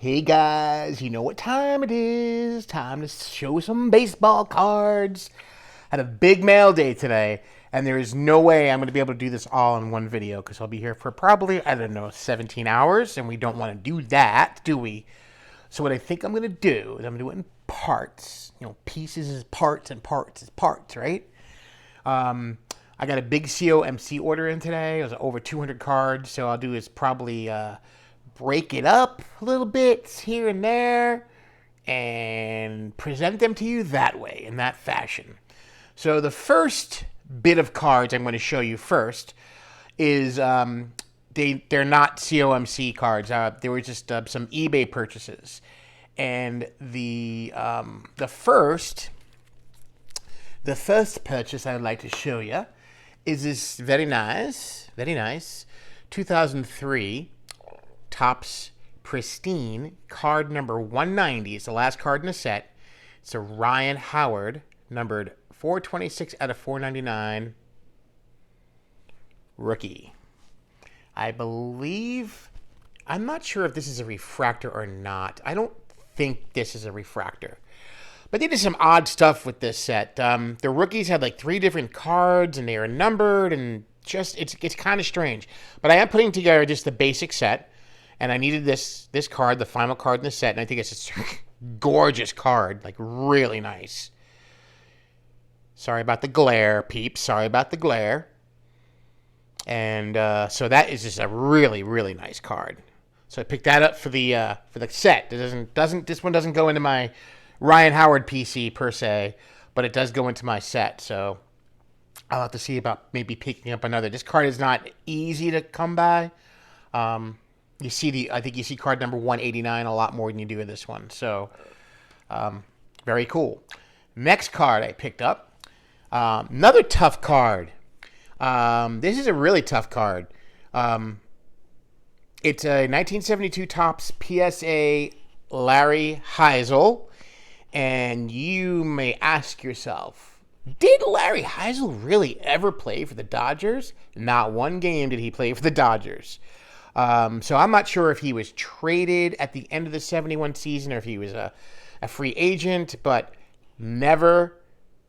Hey guys, you know what time it is. Time to show some baseball cards. Had a big mail day today, and there is no way I'm going to be able to do this all in one video because I'll be here for probably, 17 hours, and we don't want to do that, do we? So what I think I'm going to do is I'm going to do it in parts. Pieces is parts and parts is parts, right? I got a big COMC order in today. It was over 200 cards, so I'll do is probably break it up a little bit here and there and present them to you that way, in that fashion. So the first bit of cards I'm going to show you first is they're not COMC cards. They were just some eBay purchases, and the first purchase I would like to show you is this very nice 2003 Topps Pristine card number 190. It's the last card in the set. It's a Ryan Howard, numbered 426 out of 499 rookie. I'm not sure if this is a refractor or not. I don't think this is a refractor. But they did some odd stuff with this set. The rookies had like 3 different cards, and they are numbered, and just it's kind of strange. But I am putting together just the basic set, and I needed this card, the final card in the set, and I think it's a gorgeous card, like really nice. Sorry about the glare, peeps. Sorry about the glare. And so that is just a really, really nice card. So I picked that up for the set. It doesn't this one doesn't go into my Ryan Howard PC per se, but it does go into my set. So I'll have to see about maybe picking up another. This card is not easy to come by. I think you see card number 189 a lot more than you do in this one. So very cool. Next card I picked up. Another tough card. This is a really tough card. It's a 1972 Topps PSA Larry Heisel. And you may ask yourself, did Larry Heisel really ever play for the Dodgers? Not one game did he play for the Dodgers. So I'm not sure if he was traded at the end of the 71 season or if he was a free agent, but never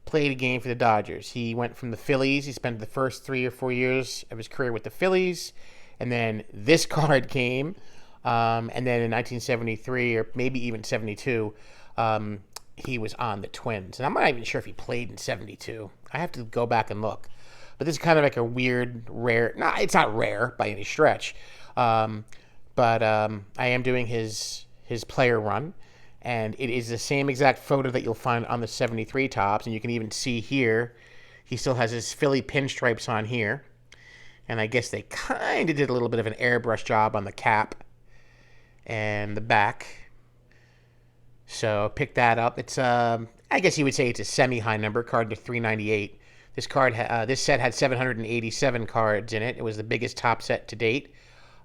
played a game for the Dodgers. He went from the Phillies. He spent the first 3 or 4 years of his career with the Phillies. And then this card came. And then in 1973 or maybe even 72, he was on the Twins. And I'm not even sure if he played in 72. I have to go back and look. But this is kind of like a weird, rare... No, it's not rare by any stretch. But I am doing his player run. And it is the same exact photo that you'll find on the 73 Topps. And you can even see here, he still has his Philly pinstripes on here. And I guess they kind of did a little bit of an airbrush job on the cap and the back. So pick that up. It's I guess you would say it's a semi-high number, card to 398. This set had 787 cards in it. It was the biggest top set to date.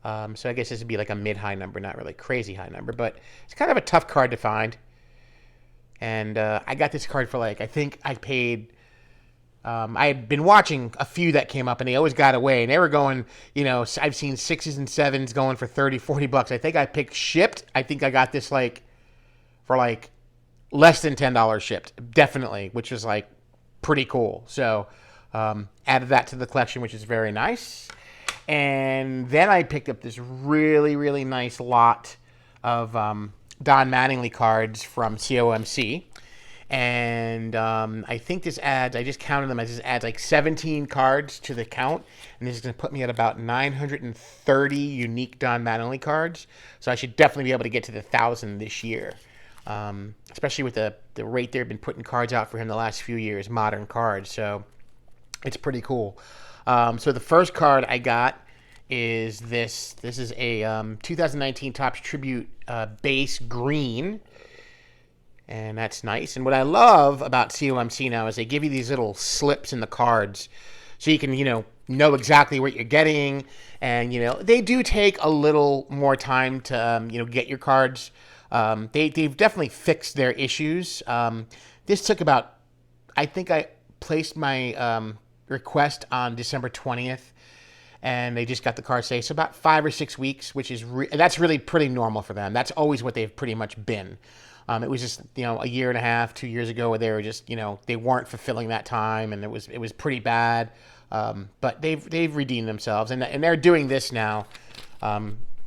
So I guess this would be like a mid-high number, not really crazy high number, but it's kind of a tough card to find. And I got this card for I think I paid. I had been watching a few that came up, and they always got away. And they were going, I've seen 6s and 7s going for $30-$40. I think I picked shipped. I think I got this for less than $10 shipped, definitely, which was pretty cool. So added that to the collection, which is very nice. And then I picked up this really, really nice lot of Don Mattingly cards from COMC. And I think this adds, I just counted them, this adds 17 cards to the count. And this is going to put me at about 930 unique Don Mattingly cards. So I should definitely be able to get to the 1,000 this year. Especially with the rate they've been putting cards out for him the last few years, modern cards. So it's pretty cool. So the first card I got is this. This is a 2019 Topps Tribute base green. And that's nice. And what I love about COMC now is they give you these little slips in the cards so you can, know exactly what you're getting. And, they do take a little more time to, get your cards. They've definitely fixed their issues. This took about, I think I placed my request on December 20th. and they just got the card today. So about 5 or 6 weeks, which is that's really pretty normal for them. That's always what they've pretty much been. It was just a year and a half, 2 years ago, where they were just they weren't fulfilling that time, and it was pretty bad. But they've redeemed themselves, and they're doing this now,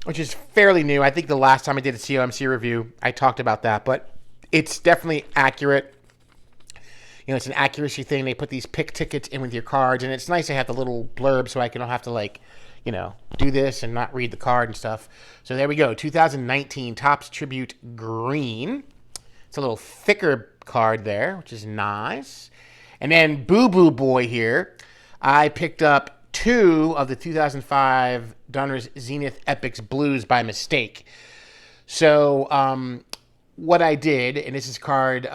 which is fairly new. I think the last time I did a COMC review, I talked about that, but it's definitely accurate. It's an accuracy thing. They put these pick tickets in with your cards, and it's nice to have the little blurb so I don't have to do this and not read the card and stuff. So there we go. 2019 Topps Tribute Green. It's a little thicker card there, which is nice. And then Boo Boo Boy here. I picked up 2 of the 2005 Donruss Zenith Epics Blues by mistake. So what I did, and this is card...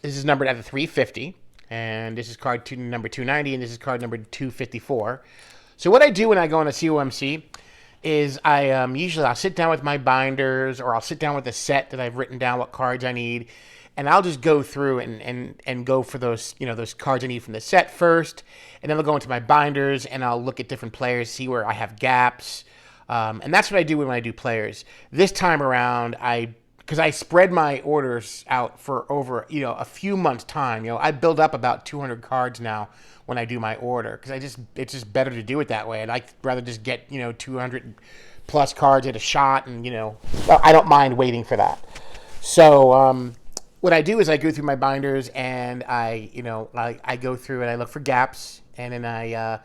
this is numbered at the 350, and this is card number 290, and this is card number 254. So what I do when I go on a COMC is I'll sit down with my binders, or I'll sit down with a set that I've written down what cards I need, and I'll just go through and go for those those cards I need from the set first, and then I'll go into my binders and I'll look at different players, see where I have gaps, and that's what I do when I do players. This time around, because I spread my orders out for over, a few months' time. I build up about 200 cards now when I do my order, because it's just better to do it that way. And I'd rather just get, 200 plus cards at a shot, and, I don't mind waiting for that. So what I do is I go through my binders, and I go through and I look for gaps, and then I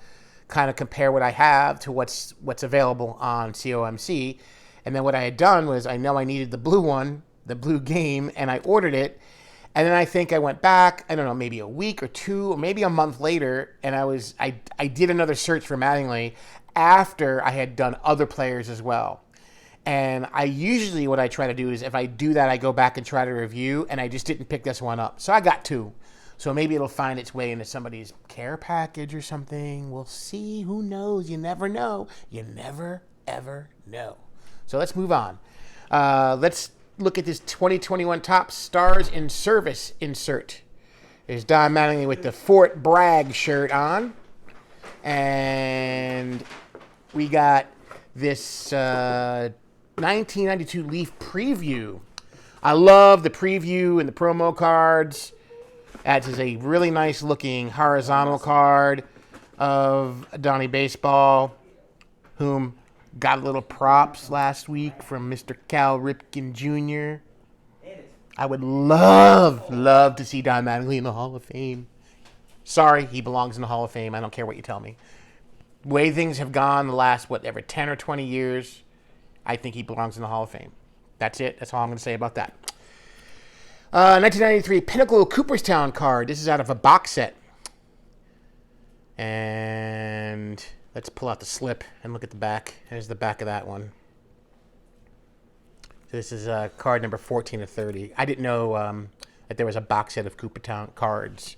kind of compare what I have to what's available on COMC. And then what I had done was I know I needed the blue one, the blue game, and I ordered it. And then I think I went back, I don't know, maybe a week or 2, or maybe a month later, and I did another search for Mattingly after I had done other players as well. And what I try to do is if I do that, I go back and try to review, and I just didn't pick this one up. So I got 2. So maybe it'll find its way into somebody's care package or something. We'll see. Who knows? You never know. You never, ever know. So let's move on. Let's look at this 2021 Topps Stars in Service insert. There's Don Mattingly with the Fort Bragg shirt on. And we got this 1992 Leaf preview. I love the preview and the promo cards. That is a really nice looking horizontal card of Donnie Baseball, whom got a little props last week from Mr. Cal Ripken Jr. I would love to see Don Mattingly in the Hall of Fame. Sorry, he belongs in the Hall of Fame. I don't care what you tell me. The way things have gone the last, 10 or 20 years, I think he belongs in the Hall of Fame. That's it. That's all I'm going to say about that. 1993 Pinnacle Cooperstown card. This is out of a box set. And let's pull out the slip and look at the back. There's the back of that one. This is card number 14 of 30. I didn't know that there was a box set of Cooperstown cards.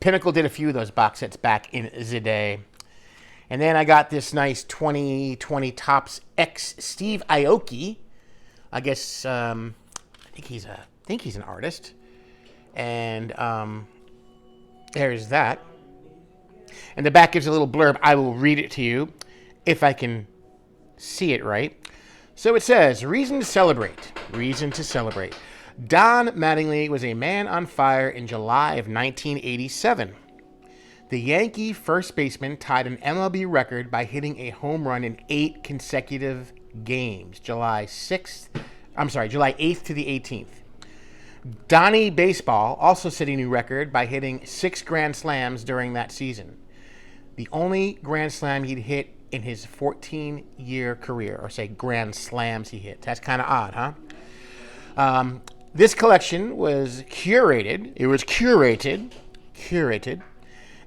Pinnacle did a few of those box sets back in the day. And then I got this nice 2020 Topps X Steve Aoki. I guess I think he's an artist. And there's that. And the back gives a little blurb. I will read it to you if I can see it right. So it says, reason to celebrate. Reason to celebrate. Don Mattingly was a man on fire in July of 1987. The Yankee first baseman tied an MLB record by hitting a home run in 8 consecutive games, July 8th to the 18th. Donnie Baseball also set a new record by hitting 6 grand slams during that season. The only grand slam he'd hit in his 14-year career, or say grand slams he hit. That's kind of odd, huh? This collection was curated. It was curated,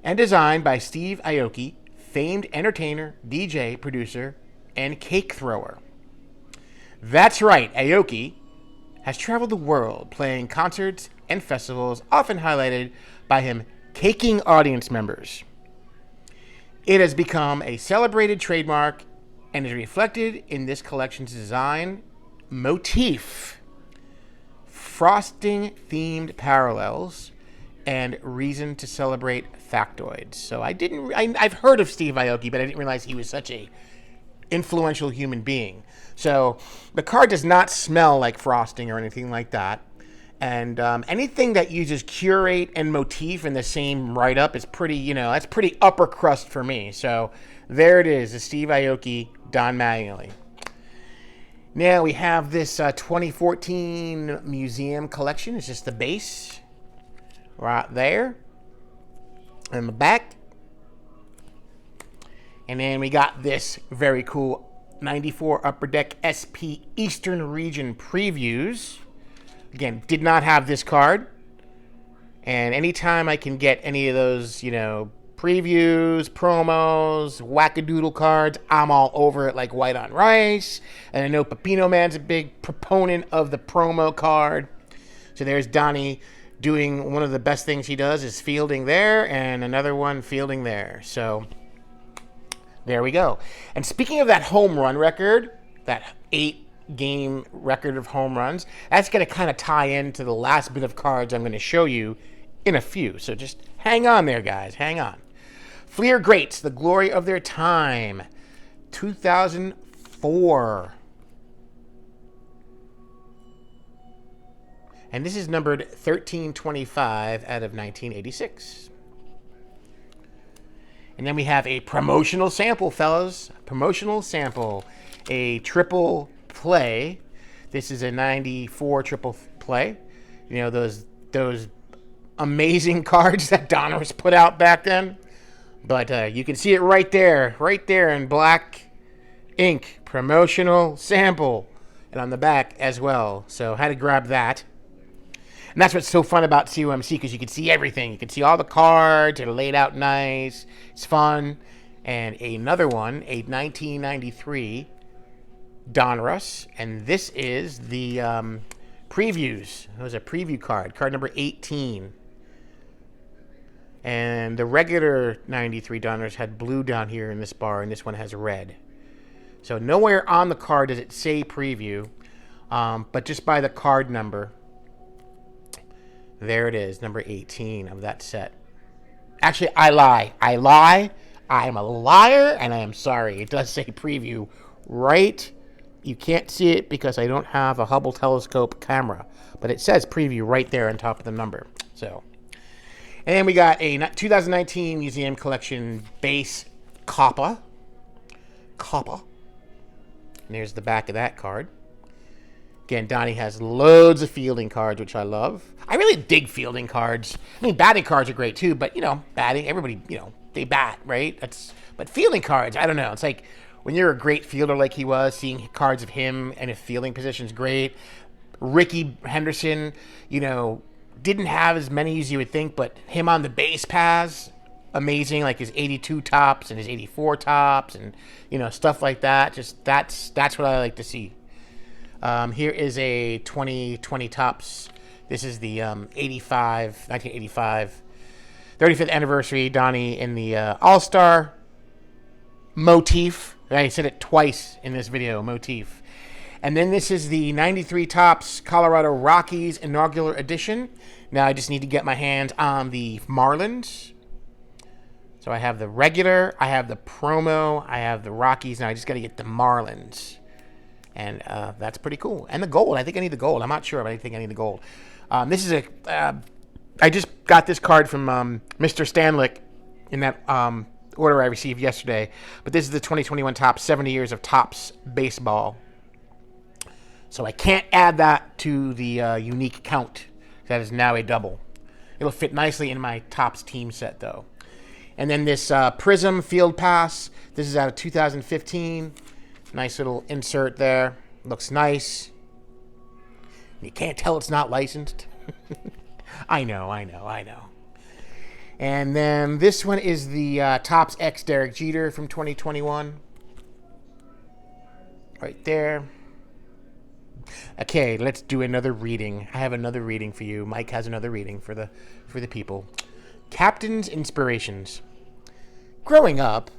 and designed by Steve Aoki, famed entertainer, DJ, producer, and cake thrower. That's right, Aoki has traveled the world playing concerts and festivals, often highlighted by him caking audience members. It has become a celebrated trademark and is reflected in this collection's design motif. Frosting-themed parallels and reason to celebrate factoids. So I've heard of Steve Aoki, but I didn't realize he was such a influential human being. So the card does not smell like frosting or anything like that. And anything that uses curate and motif in the same write-up is pretty, that's pretty upper crust for me. So there it is, the Steve Aoki Don Mattingly. Now we have this 2014 museum collection. It's just the base right there in the back. And then we got this very cool 94 Upper Deck SP Eastern Region Previews. Again, did not have this card. And anytime I can get any of those, previews, promos, wackadoodle cards, I'm all over it like white on rice. And I know Pepino Man's a big proponent of the promo card. So there's Donnie doing one of the best things he does is fielding there, and another one fielding there. So there we go. And speaking of that home run record, that 8-game record of home runs, that's going to kind of tie into the last bit of cards I'm going to show you in a few. So just hang on there, guys. Hang on. Fleer Greats, the glory of their time, 2004. And this is numbered 1325 out of 1986. And then we have a promotional sample, fellas. Promotional sample. A triple play. This is a 94 triple play. Those amazing cards that Donruss put out back then. But you can see it right there in black ink. Promotional sample. And on the back as well. So I had to grab that. And that's what's so fun about COMC, because you can see everything. You can see all the cards. They're laid out nice. It's fun. And another one, a 1993 Donruss. And this is the previews. It was a preview card number 18. And the regular 93 Donruss had blue down here in this bar, and this one has red. So nowhere on the card does it say preview, but just by the card number, there it is, number 18 of that set. Actually, I lie. I am a liar, and I am sorry. It does say preview right. You can't see it because I don't have a Hubble telescope camera, but it says preview right there on top of the number. So, and then we got a 2019 Museum Collection base Coppa. And there's the back of that card. Again, Donnie has loads of fielding cards, which I love. I really dig fielding cards. I mean, batting cards are great too, but, batting, everybody, they bat, right? But fielding cards, I don't know. It's like when you're a great fielder like he was, seeing cards of him and his fielding position is great. Ricky Henderson, didn't have as many as you would think, but him on the base paths, amazing, like his 82 tops and his 84 tops and, stuff like that. Just that's what I like to see. Here is a 2020 tops. This is the 1985 35th anniversary Donnie in the All-Star motif. I said it twice in this video, motif. And then this is the 93 tops Colorado Rockies inaugural edition. Now I just need to get my hands on the Marlins. So I have the regular, I have the promo, I have the Rockies. Now I just got to get the Marlins. And that's pretty cool. And the gold. I think I need the gold. I'm not sure, but I think I need the gold. This is I just got this card from Mr. Stanlick in that order I received yesterday. But this is the 2021 Topps 70 Years of Topps Baseball. So I can't add that to the unique count. That is now a double. It'll fit nicely in my Topps team set, though. And then this Prism Field Pass. This is out of 2015. Nice little insert there. Looks nice. You can't tell it's not licensed. I know. And then this one is the Topps X Derek Jeter from 2021. Right there. Okay, let's do another reading. I have another reading for you. Mike has another reading for the people. Captain's Inspirations. Growing up,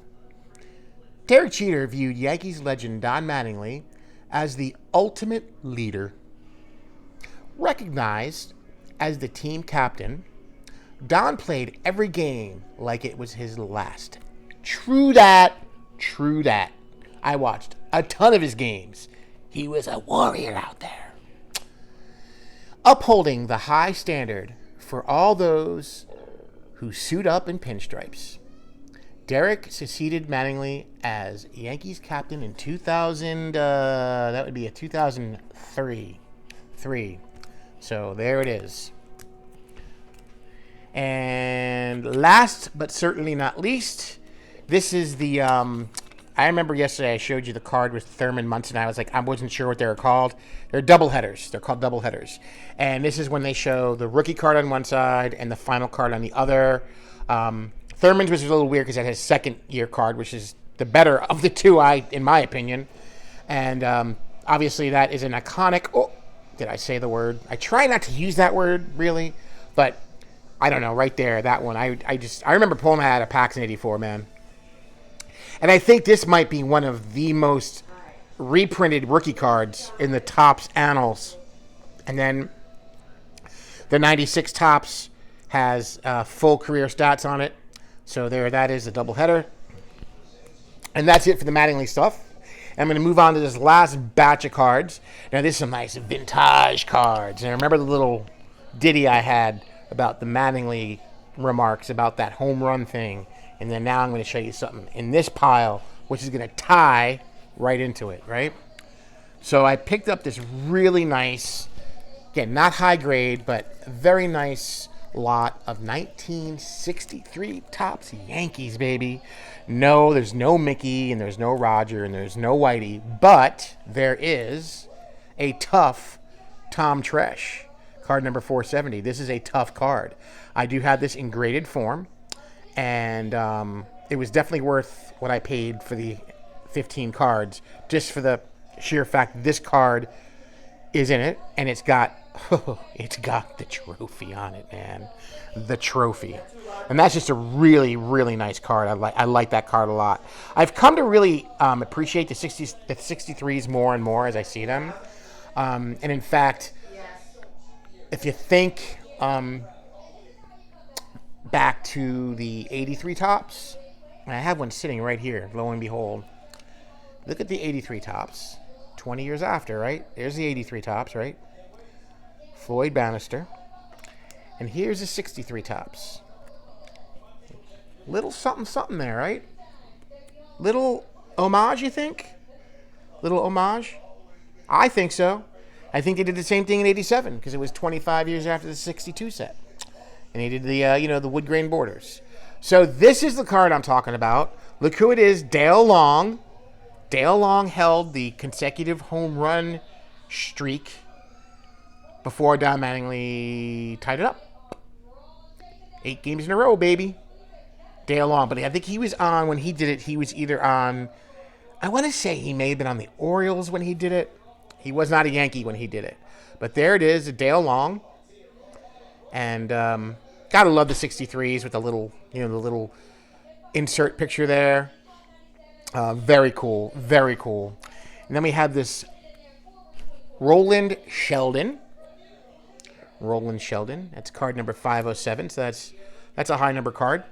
Derek Jeter viewed Yankees legend Don Mattingly as the ultimate leader. Recognized as the team captain, Don played every game like it was his last. True that. True that. I watched a ton of his games. He was a warrior out there. Upholding the high standard for all those who suit up in pinstripes. Derek succeeded Mattingly as Yankees captain in 2000. That would be a 2003. So there it is. And last but certainly not least, this is the. I remember yesterday I showed you the card with Thurman Munson. I wasn't sure what they were called. They're doubleheaders. They're called doubleheaders. And this is when they show the rookie card on one side and the final card on the other. Thurman's was a little weird because it has second year card, which is the better of the two, in my opinion. And obviously that is an iconic. Oh, did I say the word? I try not to use that word really, but I don't know. Right there, that one. I remember pulling that out of PAX in '84, man. And I think this might be one of the most reprinted rookie cards in the Topps annals. And then the 96 Topps has full career stats on it. So there, that is a doubleheader. And that's it for the Mattingly stuff. I'm going to move on to this last batch of cards. Now, this is some nice vintage cards. And I remember the little ditty I had about the Mattingly remarks about that home run thing. And then now I'm going to show you something in this pile, which is going to tie right into it, right? So I picked up this really nice, again, not high grade, but very nice lot of 1963 Topps Yankees, baby. No, there's no Mickey, and there's no Roger, and there's no Whitey, but there is a tough Tom Tresh, card number 470. This is a tough card. I do have this in graded form. And it was definitely worth what I paid for the 15 cards, just for the sheer fact this card is in it, and it's got the trophy on it, man. The trophy. And that's just a really, really nice card. I like that card a lot. I've come to really appreciate the 63s more and more as I see them. And in fact, if you think back to the 83 Topps. And I have one sitting right here, lo and behold. Look at the 83 Topps. 20 years after, right? There's the 83 Topps, right? Floyd Bannister. And here's the 63 Topps. Little something there, right? Little homage, you think? Little homage? I think so. I think they did the same thing in 87 because it was 25 years after the 62 set. And he did the, the wood grain borders. So this is the card I'm talking about. Look who it is, Dale Long. Dale Long held the consecutive home run streak before Don Mattingly tied it up. 8 games in a row, baby. Dale Long. But I think he was on, when he did it, he was either on, I want to say he may have been on the Orioles when he did it. He was not a Yankee when he did it. But there it is, Dale Long. And gotta love the 63s with the little, the little insert picture there. Very cool, very cool. And then we have this Roland Sheldon. Roland Sheldon. That's card number 507. So that's a high number card.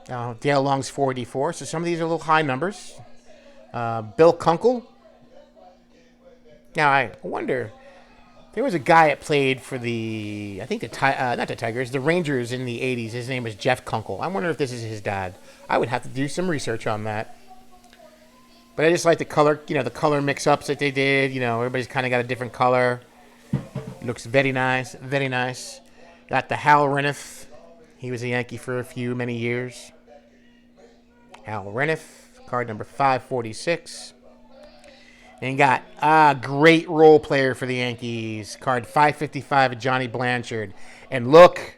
Dale Long's 484. So some of these are little high numbers. Bill Kunkel. Now I wonder. There was a guy that played for the, I think not the Tigers, the Rangers in the 80s. His name was Jeff Kunkel. I wonder if this is his dad. I would have to do some research on that. But I just like the color, the color mix-ups that they did. Everybody's kind of got a different color. It looks very nice, very nice. Got the Hal Renniff. He was a Yankee for many years. Hal Renniff, card number 546. And got a great role player for the Yankees. Card 555 of Johnny Blanchard. And look,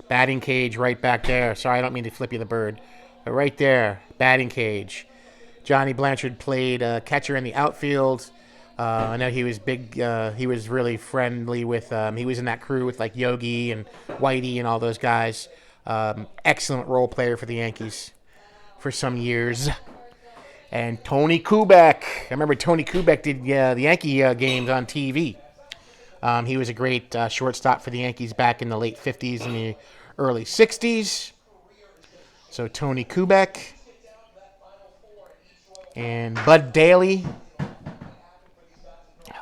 batting cage right back there. Sorry, I don't mean to flip you the bird. But right there, batting cage. Johnny Blanchard played catcher in the outfield. I know he was big. He was really friendly with, he was in that crew with like Yogi and Whitey and all those guys. Excellent role player for the Yankees for some years. And Tony Kubek. I remember Tony Kubek did the Yankee games on TV. He was a great shortstop for the Yankees back in the late 50s and the early 60s. So Tony Kubek and Bud Daly,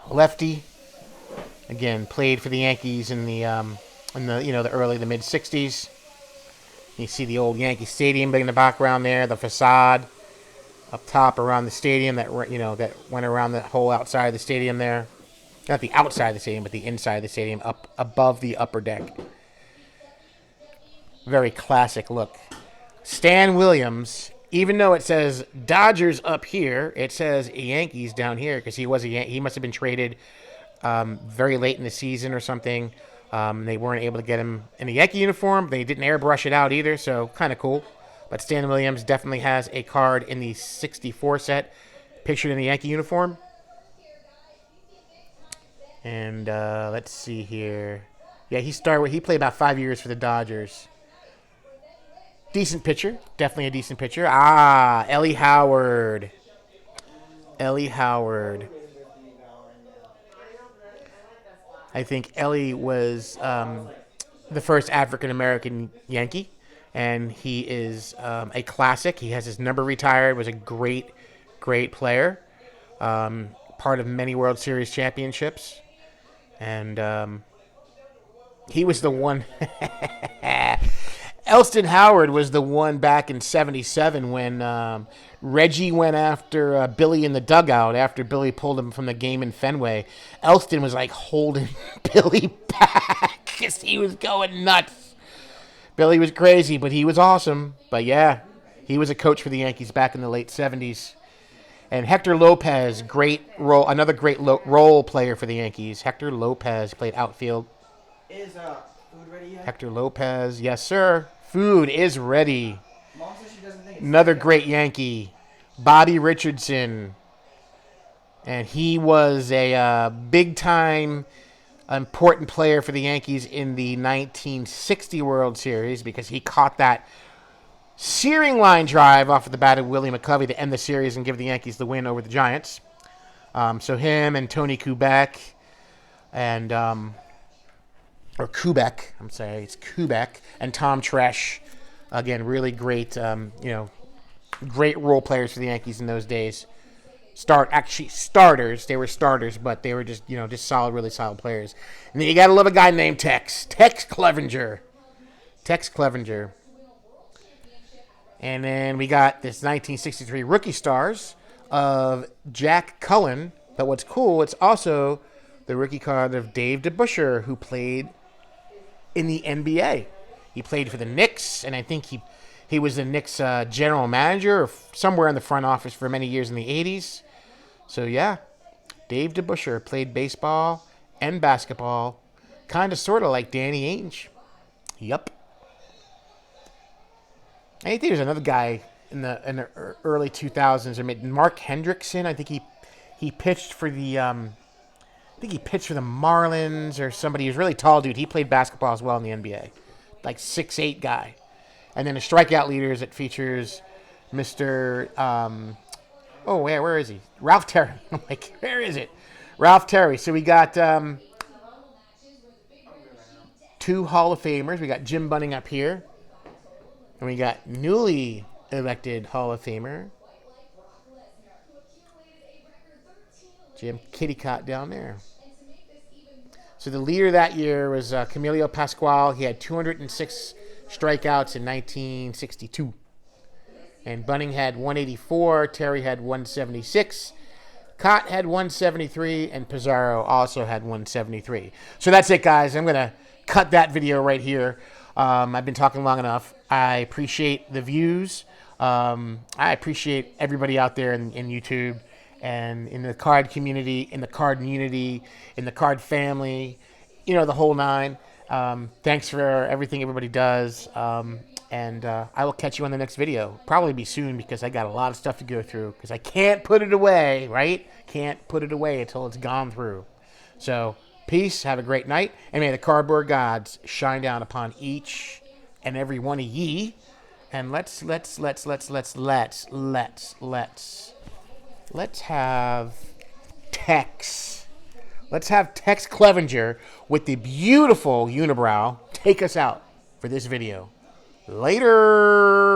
lefty, again played for the Yankees in the the early the mid 60s. You see the old Yankee Stadium in the background there, the facade up top around the stadium that went around the whole outside of the stadium there. Not the outside of the stadium, but the inside of the stadium, up above the upper deck. Very classic look. Stan Williams, even though it says Dodgers up here, it says Yankees down here because he must have been traded very late in the season or something. They weren't able to get him in a Yankee uniform. They didn't airbrush it out either, so kind of cool. But Stan Williams definitely has a card in the 64 set pictured in the Yankee uniform. And let's see here. Yeah, he played about 5 years for the Dodgers. Decent pitcher. Definitely a decent pitcher. Ellie Howard. I think Ellie was the first African-American Yankee, and he is a classic. He has his number retired, was a great, great player, part of many World Series championships. And he was the one. Elston Howard was the one back in '77 when Reggie went after Billy in the dugout after Billy pulled him from the game in Fenway. Elston was like holding Billy back because he was going nuts. Billy was crazy, but he was awesome. But yeah, he was a coach for the Yankees back in the late '70s. And Hector Lopez, another great role player for the Yankees. Hector Lopez played outfield. Is food ready yet? Hector Lopez, yes sir. Food is ready. Mom says she doesn't think it's Another great Yankee, Bobby Richardson. And he was a big-time important player for the Yankees in the 1960 World Series because he caught that searing line drive off of the bat of Willie McCovey to end the series and give the Yankees the win over the Giants. So him and Tony Kubek and Kubek, I'm sorry, it's Kubek and Tom Tresh. Again, really great, great role players for the Yankees in those days. Starters. They were starters, but they were just solid, really solid players. And then you got to love a guy named Tex Clevenger. And then we got this 1963 rookie stars of Jack Cullen. But what's cool, it's also the rookie card of Dave DeBusschere, who played in the NBA. He played for the Knicks, and I think he was the Knicks general manager or somewhere in the front office for many years in the 80s. So, yeah, Dave DeBusschere played baseball and basketball, kind of sort of like Danny Ainge. Yup. I think there's another guy in the early 2000s. I mean, Mark Hendrickson. I think he pitched for the Marlins or somebody. He was a really tall dude. He played basketball as well in the NBA, like 6'8" guy. And then the strikeout leaders, it features Mr. Where is he? Ralph Terry. I'm like, where is it? Ralph Terry. So we got two Hall of Famers. We got Jim Bunning up here. And we got newly elected Hall of Famer Jim Kittycott down there. So the leader that year was Camilio Pascual. He had 206 strikeouts in 1962. And Bunning had 184. Terry had 176. Cott had 173. And Pizarro also had 173. So that's it, guys. I'm going to cut that video right here. I've been talking long enough. I appreciate the views. I appreciate everybody out there in YouTube and in the card community, in the card unity, in the card family, the whole nine. Thanks for everything everybody does. And I will catch you on the next video. Probably be soon because I got a lot of stuff to go through because I can't put it away, right? Can't put it away until it's gone through. So peace, have a great night, and may the cardboard gods shine down upon each and every one of ye. And let's have Tex let's have Tex Clevenger with the beautiful unibrow take us out for this video. Later.